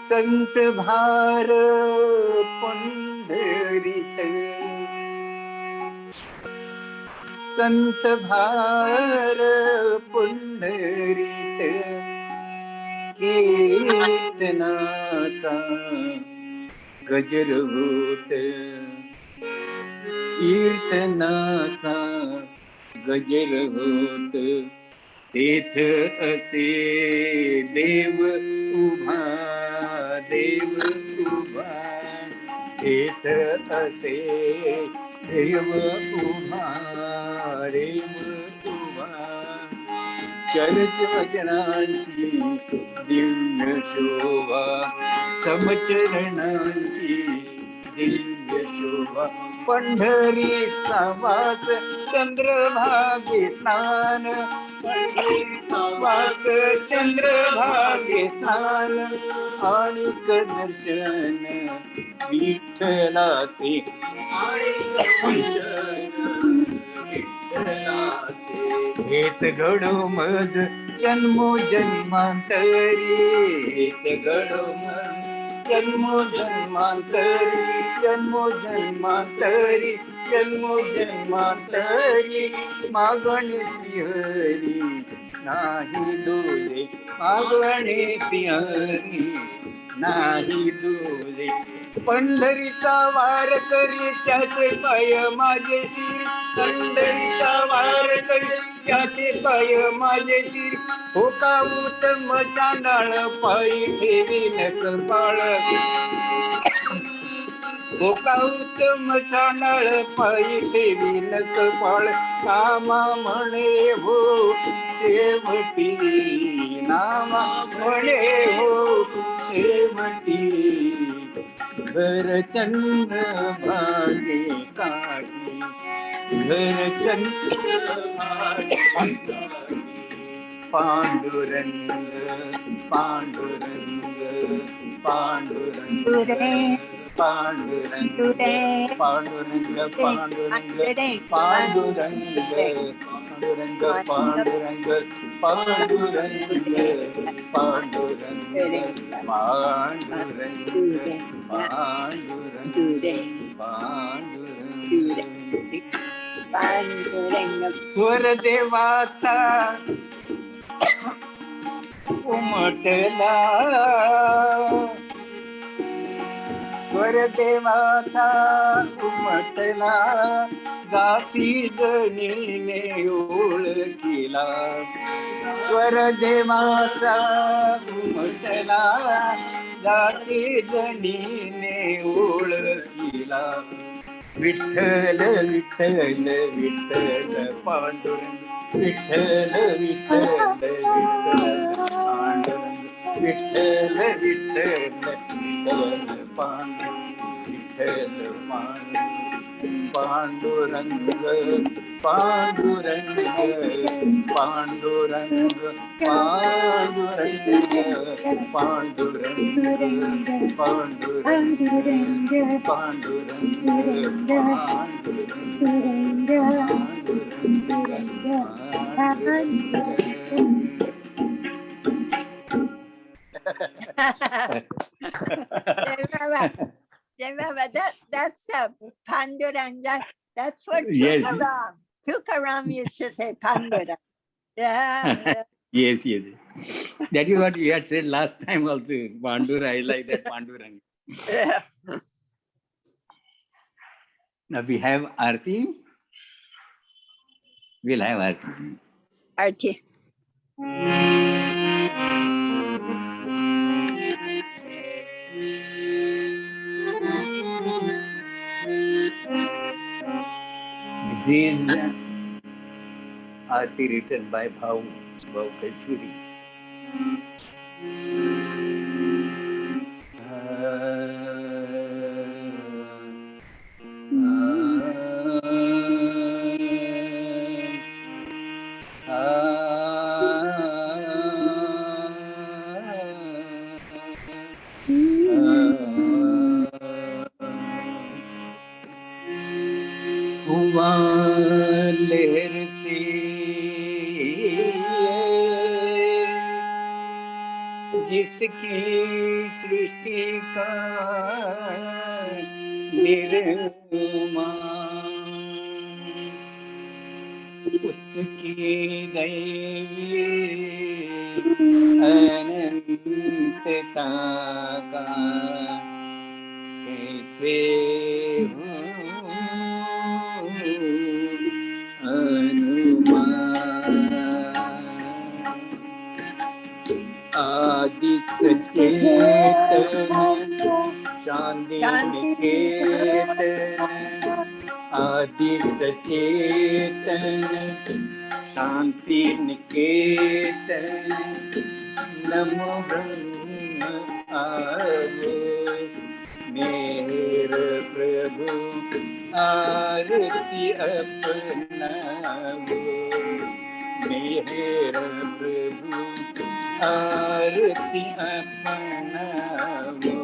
संत भार पंढरीत, संत भार पंढरीत, कीर्तनाचा गजर होत, कीर्तनाचा गजर होत. तेथ असे देव उभा, देव उभा, तेथ असे देव उभा, देव उभा. चरित वचनांची दिव्य शोभा, समचरणांची दिव्य शोभा. पंढरीचा वास चंद्रभागे स्नान, पंढरीचा वास चंद्रभागे स्नान. आणिक दर्शन विठ्ठलाचे, आणिक दर्शन विठ्ठलाचे. हेत घडो मज जन्मोजन्मांतरी, हेत घडो मज जन्मोजन्मांतरी, जन्मोजन्मांतरी, जन्मोजन्मांतरी. मागणे श्रीहरी नाही डोले, मागणे श्रीहरी नाही डोले. पंढरीचा वार करी त्याचे पाय माझे शिर, पंढरीचा वार करी त्याचे पाय माझे शिर. हो का उत्तम चांडाळ पायी ठेवी कपाळ, हो का उत्तम चांडाळ पायी ठेवी कपाळ. नामा म्हणे हो शेवटी, नामा म्हणे हो शेवटी. घर चंद्र भागे काठी, घर चंद्र भागे काठी. पांडुरंग पांडुरंग पांडुरंग पांडुरंग पांडुरंग पांडुरंग पांडुरंग पांडुरंग पांडुरंग पांडुरंग पांडुरंग पांडुरंग पांडुरंग. स्वरदेवाचा उमटला, स्वरदेवाचा उमटला. दासी जणीने ओळखिला, स्वरदेवाचा उमटला. दासी जणीने ओळखिला. Vitthal Vitthal Vitthal Pandurang, Vitthal Vitthal Vitthal Pandurang, Vitthal Vitthal Vitthal Pandurang, Vitthal Pandurang, Pandurang Pandurang Pandurang Pandurang Pandurang Pandurang Remember that's Panduranga. That's what Yes. Tukaram used to say, Panduranga. Yeah. Yes. That is what you had said last time also. Pandur, I like that Panduranga. Yeah. Now we have Aarti. We'll have Aarti. Arti. This is Aarti written by Bhav Kalshuri. लहर से जिसकी सृष्टि का निर्माण उसकी दैवी अनंतता का कैसे आदि सचेतन शांति निकेतन आदि सचेतन शांति निकेतन नमो ब्रह्म आवो मेरे प्रभु आरती अपनावो मेरे प्रभु आरती अपनावो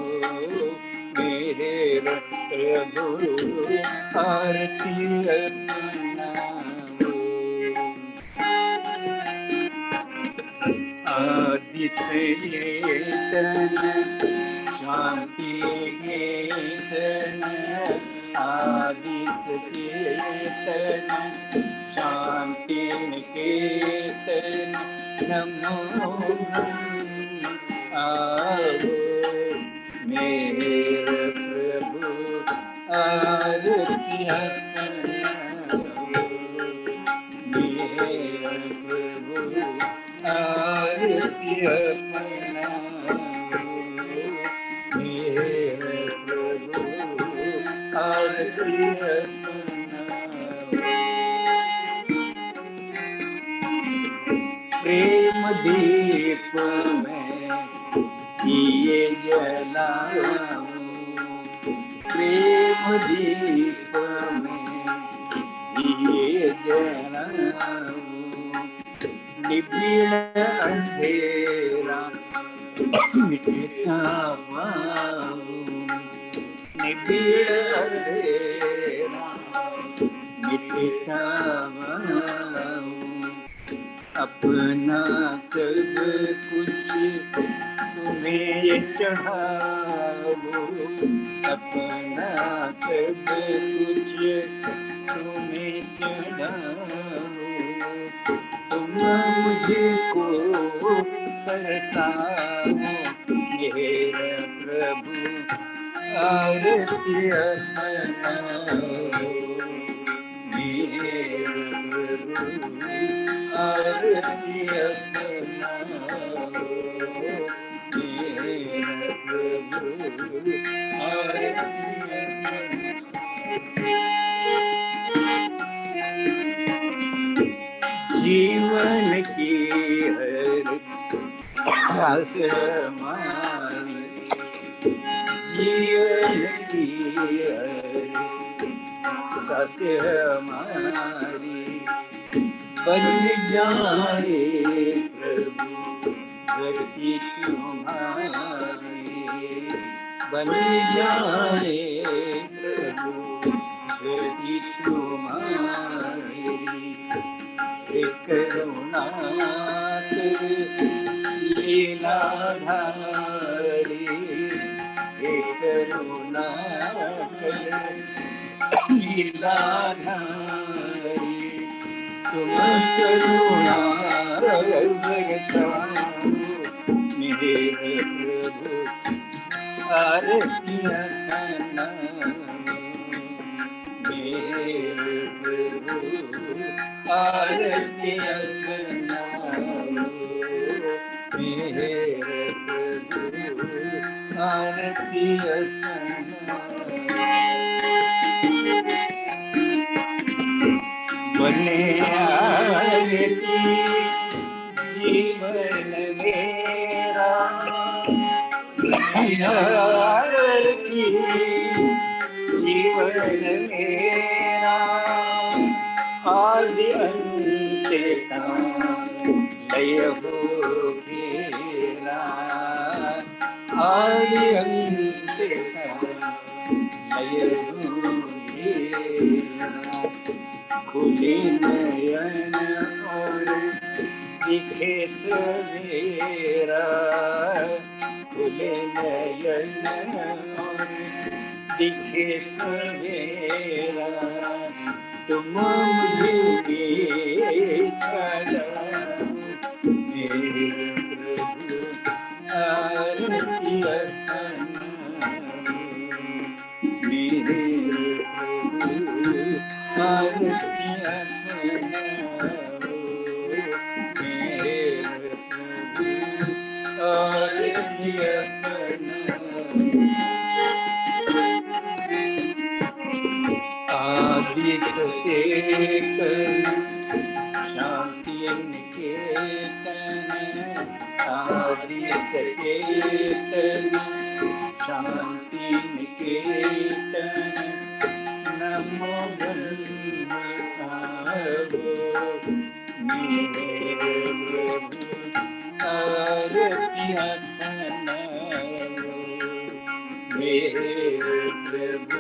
मेरे प्रभु आरती अपनावो आदित्येतन शांति केतन आदित्येतन शांति निकेतन नमो आवो मेरे प्रभु आरती अपनावो मेरे प्रभु आरती अपनावो मेरे प्रभु आरती अपनावो प्रेम दीप में दिए जलाऊं प्रेम दीप में दिए जलाऊं निबिड़ अंधेरा मिटता पाऊं निबिड़ अंधेरा मिटता पाऊं अपना सब कुछ तुम्हें चढ़ाओ अपना सब कुछ तुम्हें चढ़ाओ तुम मुझको सरसाओ मेरे प्रभु आरती अपनाओ मेरे प्रभु आरती अपनाओ मेरे प्रभु आरती अपनाओ जीवन की हर आस हमारी, जीवन की हर आस हमारी बन जाए प्रभु धरती तुम्हारी, बन जाए प्रभु धरती तुम्हारी। हे करुणात लीलाधारी, हे करुणात लीलाधारी, तुम करुणा बरसाओ मेरे प्रभु, आरतियाँ सुनाओ मेरे प्रभु, आरतियाँ सुनाओ मेरे प्रभु, आरतियाँ सुनाओ। बने आरती जीवन मेरा, आरती जीवन मेरा, आदि अंत का लय हो घेरा, आदि अंत का लय हो घेरा। खुले नयन और दिखे सवेरा, खुले नयन और दिखे सवेरा, तुम मुझे चलाओ मेरे प्रभु, आरतियाँ सुनाओ मेरे प्रभु, आरतियाँ सुनाओ मेरे प्रभु, आरतियाँ सुनाओ। आदि चेतन शांति निकेतन, आदि चेतन शांति निकेतन, नमो ब्रह्मो मेरे प्रभु, आरतियाँ सुनाओ मेरे प्रभु,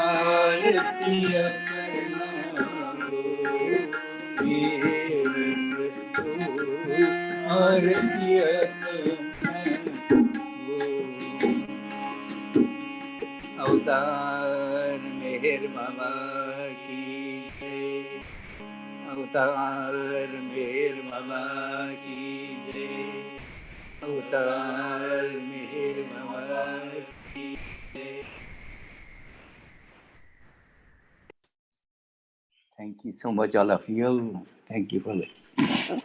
आरतियाँ सुनाओ मेरे प्रभु, आरतियाँ सुनाओ। अवतार मेहर बाबा की जय, अवतार मेहर बाबा की जय, अवतार मेहर बाबा की जय। Thank you so much, all of you. Thank you for listening.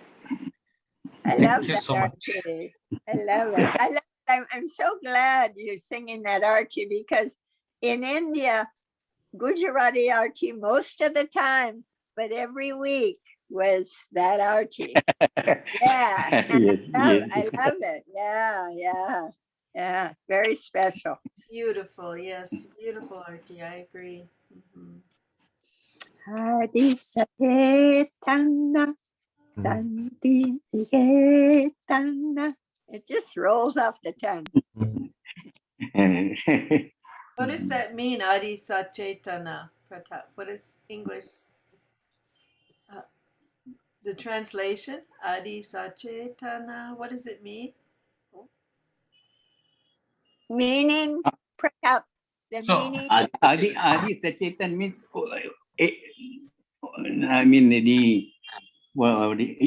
I Thank love you that, so much. Archie. I love it. I love. I'm so glad you're singing that, Archie, because in India, Gujarati Archie most of the time, but every week was that Archie. Yeah, and Yes, I love it. Yeah. Very special. Beautiful, yes, beautiful, Archie. I agree. Mhm. Adi Satana, Santi Satana. It just rolls off the tongue. What does that mean, Adi Sachetana, Pratap? What is English? The translation, Adi Sachetana, what does it mean? Meaning, Pratap, the So, meaning. Adi Sachetan means, I mean, the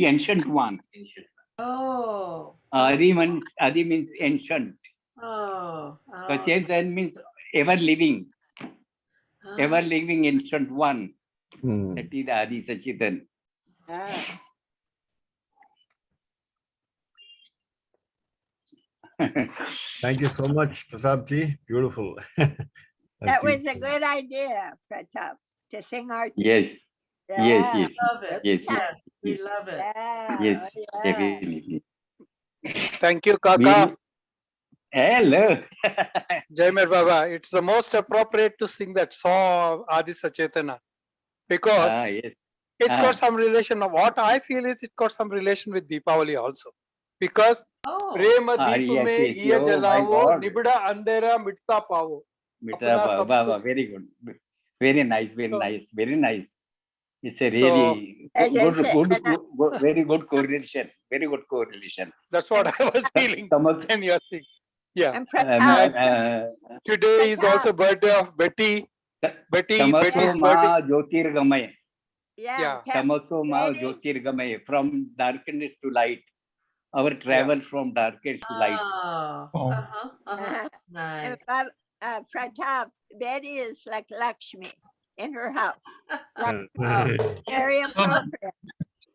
ancient one. Oh. Adi means ancient. Oh. Sachetan means ever living. Ah. Ever living ancient one. Hmm. That is the Adi Sachetan. Ah, Thank you so much, Pratap ji. Beautiful. that was a good idea, Pratap, to sing Archie. Yes. Yes, yes, Love it. yes, Yeah, yes, we yes, love it. Yeah. yes, Oh, yeah. definitely. Thank you, Kaka. We, hello. Jaimer Baba. It's the most appropriate to sing that song of Adi Sachetana because Yes. it's got some relation. Of what I feel is it got some relation with Deepavali also. Because Oh, Prema Deep Yes, में yes. ये Oh, my जलाओ God. निबिड़ा अंधेरा मिटता पाओ Mitra अपना सब Baba, कुछ very good. Very nice, very So- nice, very nice. It's a really As I said, very good correlation. Very good correlation. that's what I was feeling Tamas, when you are saying. Yeah. and Today is also birthday of Betty. Betty's Tamaso birthday. Ma Jyotirgamay. Yeah. Tamaso Ma Betty. Jyotirgamay. From darkness to light. Our travel from darkness to light. oh, Oh. Nice. And Pratap, Betty is like Lakshmi in her house. Very appropriate.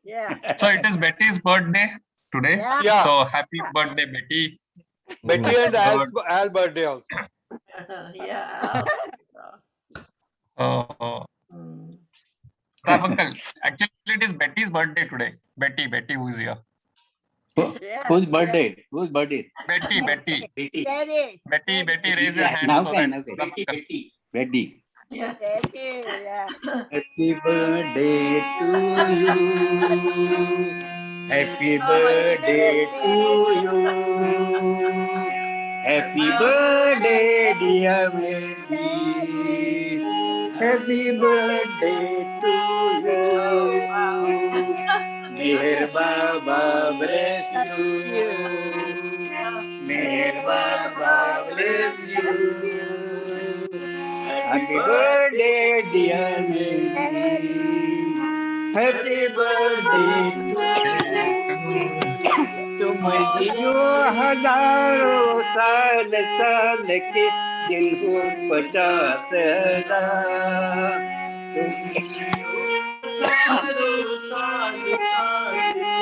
Yeah. So it is Betty's birthday today. Yeah. Yeah. So happy birthday, Betty. Betty and Al's birthday also. Yeah. Mm. Pratap uncle, actually it is Betty's birthday today. Betty who is here. Yeah. Whose birthday? Whose birthday? Betty. Betty. Betty, raise your hand Now so can, that okay. Pratap uncle. Betty. Yeah. Betty, yeah. Happy birthday to you. Happy Oh, birthday to you. Happy birthday, dear Betty. Happy birthday to you. Meher Baba bless you. Meher Baba bless you. Happy birthday, dear Betty. Happy birthday to you. तुम जियो हजारों साल साल के दिन हो 50 हजार तुम जियो हजारों साल साल के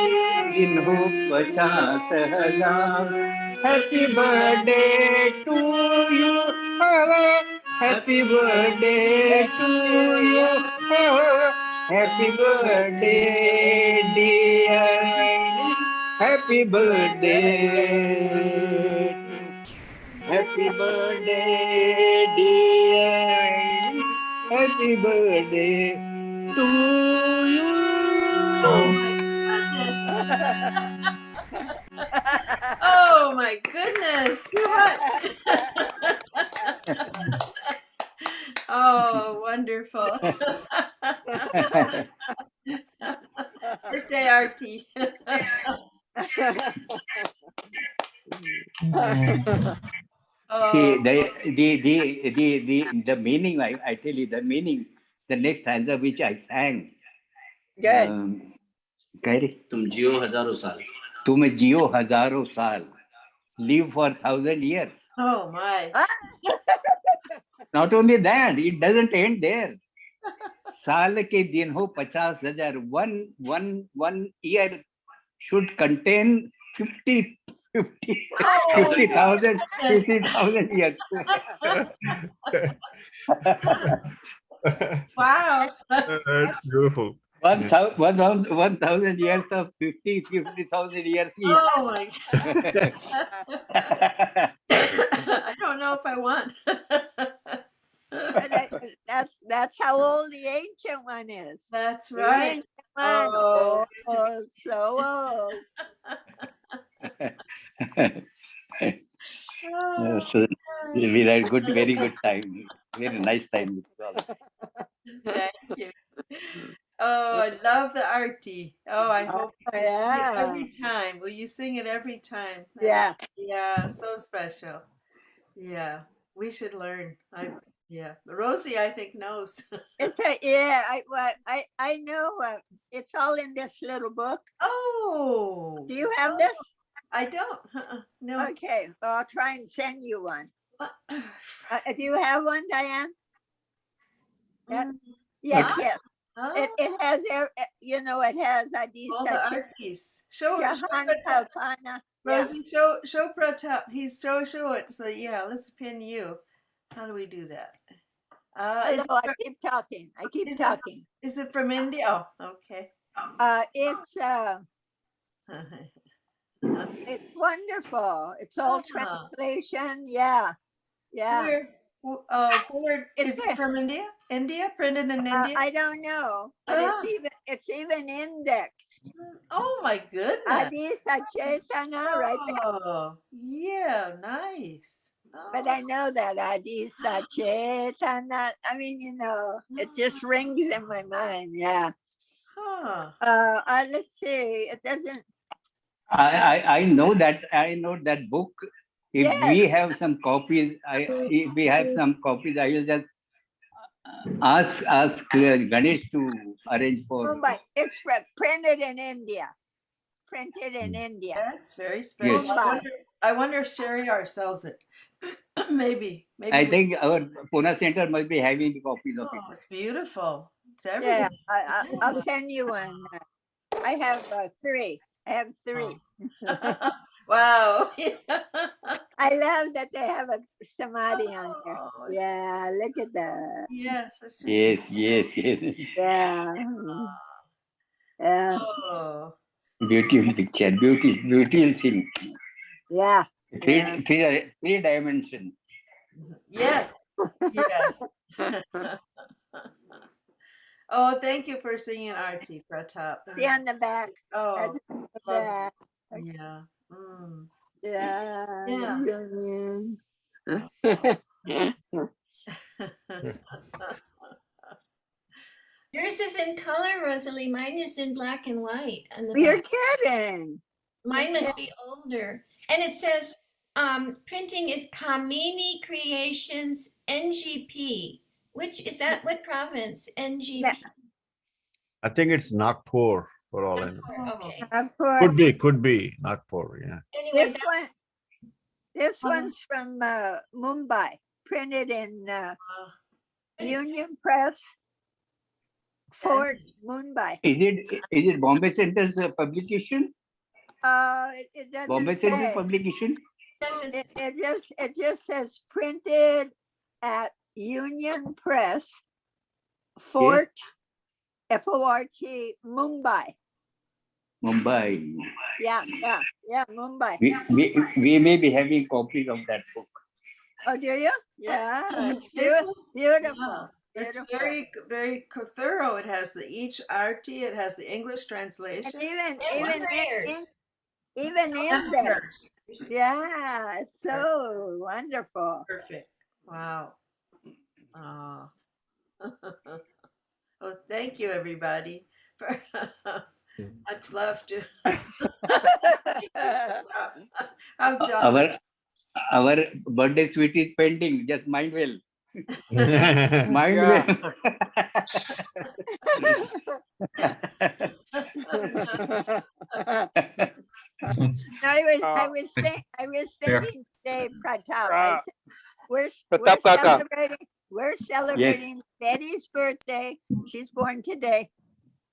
दिन हो 50 हजार happy birthday to you happy birthday to you happy birthday dear Happy birthday. Happy birthday, dear. Happy birthday to you. Oh my goodness. Oh my goodness. Too much. Oh, wonderful. Birthday Artie. Oh, See, the meaning, I tell you, the meaning, the next stanza which I sang. Good. कह रही तुम जियो हजारों साल तुम जियो हजारों साल live for 1,000 years. oh my. Not only that, it doesn't end there. साल के दिन हो 50,000. One year should contain 50,000 years. Wow. It's beautiful. 1,000 years of 50,000 years each. Oh my. I don't know if I want. That's how old the ancient one is. That's The right. ancient one. Oh. Oh, so old. Oh, So we had very good time. Very nice time with you all. thank you. Oh, I love the Artie. Oh, I hope you sing it yeah. every time. Will you sing it every time? Yeah. Yeah, so special. Yeah, we should learn. Yeah, Rosie, I think knows. I know. It's all in this little book. Oh, Do you have this? I don't. No. Okay. Well, I'll try and send you one. Do you have one, Diane? Yes, Huh? yes. Oh, It has, it has Adi all the Sachet, Arties. Show Jahan Pratap. Kalpana. Rosie, show Pratap. He's show it. So yeah, let's pin you. How do we do that? Is, No, it, I keep talking. I keep is it- talking. is it from India? Oh, okay. It's wonderful. It's all Ah. translation. Yeah. Yeah. Where It's is it from India? India, printed in India? I don't know, but it's even indexed. Oh my goodness! Adi Sachetana, right there. Oh, yeah, nice. But I know that Adi Sachetana. I mean, it just rings in my mind. Yeah. Huh. Let's see. It doesn't. I know that book. If Yes. we have some copies, if we have some copies, I will just ask Ganesh to arrange for. Mumbai. It's printed in India. Printed in India. That's very special. Mumbai. I wonder if Sherryar sells it. maybe. I think our Pune Center must be having copies of Oh, it's beautiful. It's Yeah, everything. I'll send you one. I have 3. I have 3. Wow. I love that they have a samadhi on there. Oh, it's- Yeah, look at that. Yes. It's just, Yes. Yeah. Yeah. Oh. Beautiful picture, beautiful scene. Yeah. Three dimension. Yes. Yes. Oh, thank you for singing Arti, Pratap. See on the back. Oh, At the love back. yeah. Mm. Yeah. Yours is in color, Rosalie. Mine is in black and white. And You're kidding. mine must be older. And it says printing is Kamini Creations NGP. Which is that? What province? NGP. I think it's Nagpur for all I know. Okay. Could be Nagpur, yeah. Anyway, This one's from Mumbai, printed in Union Press, Fort Mumbai. Is it Bombay Center's publication? It doesn't Bombay Center say. publication? It just says printed at Union Press, Fort F-O-R-T Mumbai. Mumbai. Yeah, Mumbai. We may be having copies of that book. Oh, do you? Yeah, it's This beautiful. Yeah. It's Beautiful. very, very thorough. It has each arty. It has the English translation. And even And in there. letters. Yeah, it's so wonderful. Perfect. Wow. Oh. Oh, thank you, everybody. For much love to. I'm jealous. Our birthday sweet is pending. Just mind well. Mind well. I was thinking today, Pratap. I said, Pratap we're celebrating Betty's birthday. She's born today.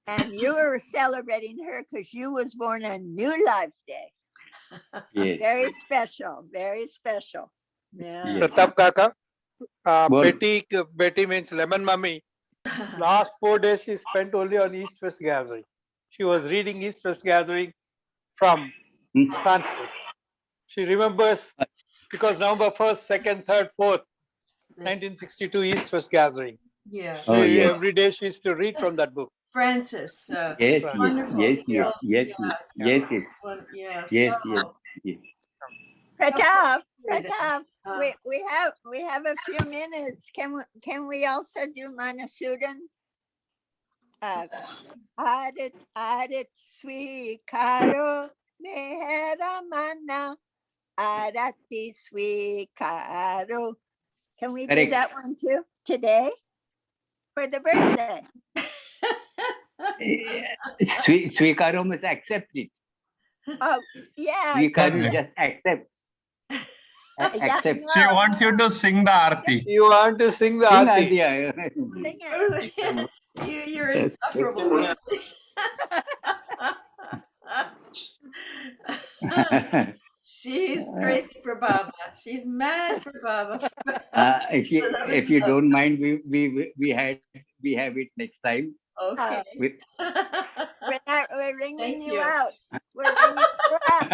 And you were celebrating her because you was born on New Life Day. Yes. Very special. Very special. Yeah. Yes. Pratap Kaka, Well- Betty means lemon mummy. Last 4 days she spent only on East-West Gathering. She was reading East-West Gathering from Francis. She remembers because November 1st, 2nd, 3rd, 4th, 1962 East-West Gathering. Yeah. Oh, yes. Every day she used to read from that book. Francis. Yes, Wonderful. yes. Yeah. Yes. Pratap, Uh, we have a few minutes. Can we also do Manasudan? Arit swikaro mehera mana arati swikaro. Can we do Correct. that one too today for the birthday? Swikaro must accept it. Oh, yeah. Swikaro just accept. Accept. She wants you to sing the Aarti. You want to sing the Sing Aarti? idea. Sing it. You're insufferable. She's crazy for Baba. She's mad for Baba. If you don't mind, we have it next time. Okay. With We're ringing Thank you you. out. We're ringing you out.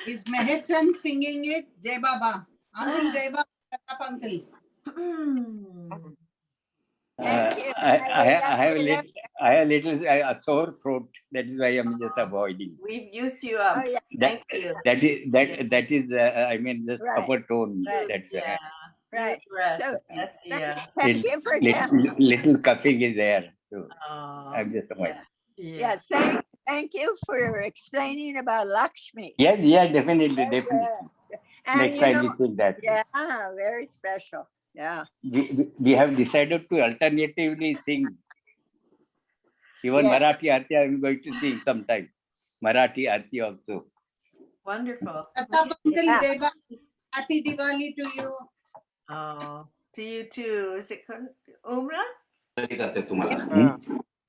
Is Mehchan singing it? Jai Baba. Uncle Jai Baba, Pratap uncle. Thank you. I have a little a sore throat. That is why I'm just avoiding. We've used you up. Oh, yeah. Thank you. That is I mean just Right. upper tone. Right. That's Yeah. Right. Rest. So, That's Thank yeah. thank you for telling. little coughing is there. So Oh, I'm just avoiding. yeah. Yeah, thank you for explaining about Lakshmi. Yes, definitely. And Next you time know, we think that. yeah, very special. Yeah. We have decided to alternatively sing. Even Yes. Marathi Aarti I'm going to sing sometime. Marathi Aarti also. Wonderful. Pratap uncle, Yeah. Jai Baba. Happy Diwali to you. Oh, to you too. Is it Umra?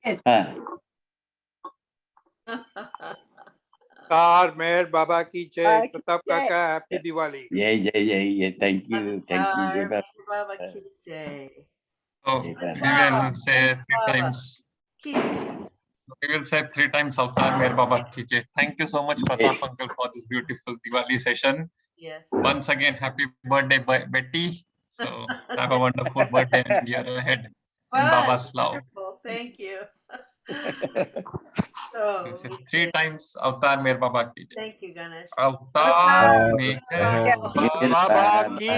Yes. Tar Meher Baba ki jai. Okay. Pratap Kaka, happy Diwali. Yeah. Thank you. Jai Avatar, Baba. Baba ki jai. So Jai Baba. we will say three Baba. times. Ki- We will say 3 times Avatar Meher Baba ki jai. Thank you so much, Pratap uncle, for this beautiful Diwali session. Yes. Once again, happy birthday, Betty. So have a wonderful birthday and year ahead. In Fun. Baba's love. Wonderful. Thank you. We'll So say we 3 say, times Avatar Meher Baba ki jai. thank you, Ganesh. Avatar Meher Baba ki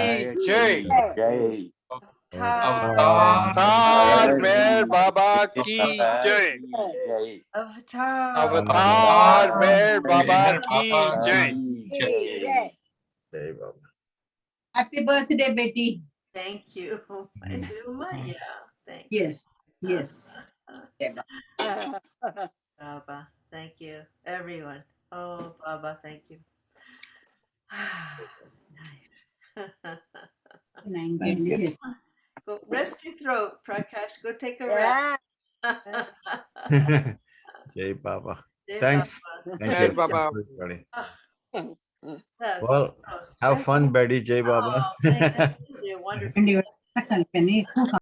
jai. Jai. Avatar. Tar Meher Baba ki jai. Jai. Avatar. Avatar Meher Baba ki Baba jai. Yeah. Jai Baba. Happy birthday, Betty. Thank you. Is it Uma? Yeah. Thank you. Yes. Baba. Thank you. Everyone. Oh, Baba, thank you. Nice. Thank you. Yes. Go rest your throat, Prakash. Go take a rest. Yeah. Jai Baba. Jai Thanks. Baba. Thank Meher you. Baba. everybody. That's Well, so have fun, special. Betty. Jai Baba. Oh, thank you. Wonderful. And you